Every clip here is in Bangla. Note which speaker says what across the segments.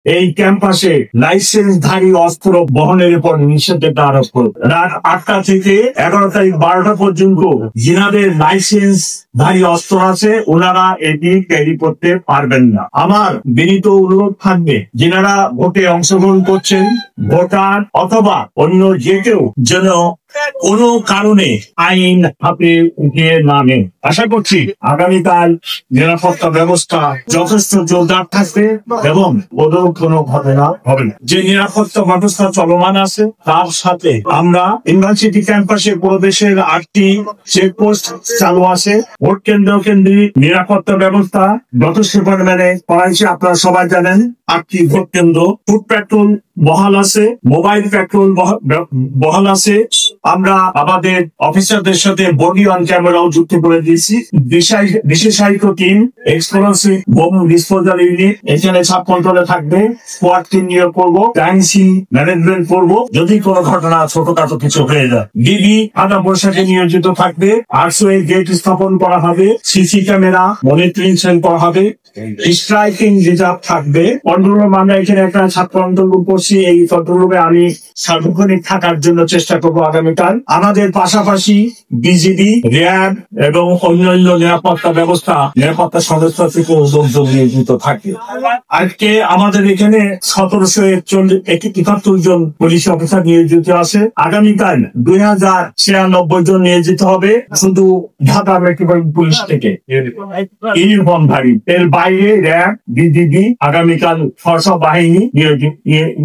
Speaker 1: এই ক্যাম্পাসে লাইসেন্সধারী অস্ত্র বহনের উপর নিষেধাজ্ঞা আরোপ করবে। রাত 8টা থেকে 11 তারিখ 12টা পর্যন্ত যিনাদের লাইসেন্সধারী অস্ত্র আছে ওনারা এটি ক্যারি করতে পারবেন না। আমার বিনীত অনুরোধ থাকবে যিনারা ভোটে অংশগ্রহণ করছেন, ভোটার অথবা অন্য যে কেউ যেন কোনো কারণে আইন হাতে উঠিয়ে না নেন। আশা করছি আগামীকাল নিরাপত্তা ব্যবস্থা যথেষ্ট জোরদার থাকবে এবং কোথাও কোনো ঘটনা হবে না। যে নিরাপত্তা ব্যবস্থা চলমান আছে তার সাথে আমরা ইউনিভার্সিটি ক্যাম্পাসে প্রবেশের 8টি চেকপোস্ট চালু আছে। ভোট কেন্দ্র কেন্দ্রিক নিরাপত্তা ব্যবস্থা যথেষ্ট পরিমাণে করা হয়েছে। আপনারা সবাই জানেন 8টি ভোট কেন্দ্র। ফুড পেট্রোল বহাল আছে, মোবাইল পেট্রোল বহাল আছে। আমরা আমাদের অফিসারদের সাথে বডি অন ক্যামেরাও যুক্ত করে দিয়েছি। বিশেষায়িত team, explosive bomb disposal unit এখানে সাব কন্ট্রোলে থাকবে। স্কোয়াড টিম নিয়োগ করবো, টাইমসি ম্যানেজমেন্ট করবো যদি কোনো ঘটনা ছোটখাটো কিছু হয়ে যায়। ডিবি আধা বৈশাখে নিয়োজিত থাকবে। আরসোএ গেট স্থাপন করা হবে, সিসি ক্যামেরা মনিটরিং সেল করা হবে, স্ট্রাইকিং রিজার্ভ থাকবে। কন্ট্রোল রুম আমরা এখানে একটা ছাত্র অন্তর্ভুক্ত করছি। এই কন্ট্রোল রুমে আমি সার্বক্ষণিক থাকার জন্য চেষ্টা করবো আগামীকাল। আমাদের পাশাপাশি বিজিবি, র্যাব এবং অন্যান্য নিরাপত্তা সংস্থা থেকে লোকজন নিয়োজিত থাকে। আজকে আমাদের এখানে 1771 জন পুলিশ অফিসার নিয়োজিত আছে। আগামীকাল 2096 জন নিয়োজিত হবে শুধু ঢাকা মেট্রোপলিটন পুলিশ থেকে ইউনিফর্মধারী। এর বাইরে র্যাব, বিজিবি আগামীকাল সশস্ত্র বাহিনী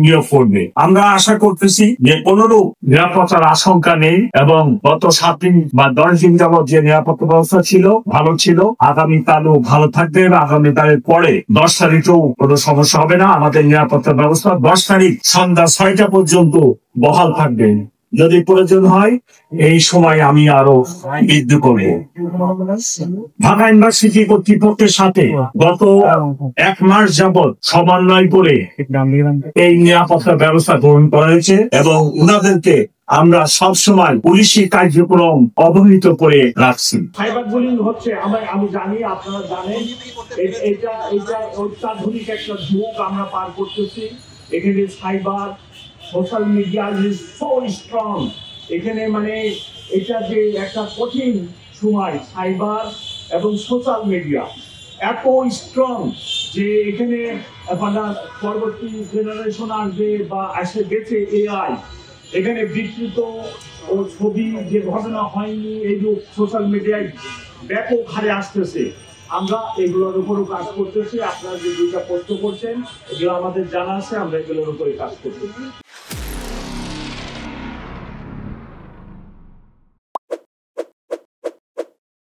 Speaker 1: নিয়োগ করবে। আমরা আশা করতেছি যে কোনরূপ নিরাপত্তার আশঙ্কা নেই এবং গত 7 দিন বা 10 দিন যাবৎ যে নিরাপত্তা ব্যবস্থা ছিল ভালো ছিল, আগামীকালও ভালো থাকবে। আগামীকালের পরে 10 তারিখেও কোনো সমস্যা হবে না। আমাদের নিরাপত্তা ব্যবস্থা 10 তারিখ সন্ধ্যা 6টা পর্যন্ত বহাল থাকবে। যদি প্রয়োজন হয় এই সময় আমি আরো বৃদ্ধি করব। ঢাকা ইউনিভার্সিটি কর্তৃপক্ষের সাথে গত 1 মাস যাবৎ সমন্বয় করে এই নিরাপত্তা ব্যবস্থা গ্রহণ করা হয়েছে এবং উনাদেরকে আমরা সবসময় পুলিশি কার্যক্রম অবহিত করে রাখছি। সাইবার বুলিং হচ্ছে আমি জানি, আপনারা জানেন, এটা অত্যাধুনিক একটা যুগ আমরা পার করতেছি। এখানে cyber social media is so strong. এখানে মানে এটা যে একটা কঠিন সময়, সাইবার এবং সোশ্যাল মিডিয়া এত স্ট্রং যে এখানে পরবর্তী জেনারেশন আসবে বা এসে গেছে এআই। এখানে বিকৃত ও ছবি যে ঘটনা হয়নি এই যে সোশ্যাল মিডিয়ায় ব্যাপক হারে আসতেছে। আমরা এগুলোর উপরও কাজ করতেছি। আপনারা যে দুইটা প্রশ্ন করছেন এগুলো আমাদের জানা আছে, আমরা এগুলোর উপরে কাজ করতেছি।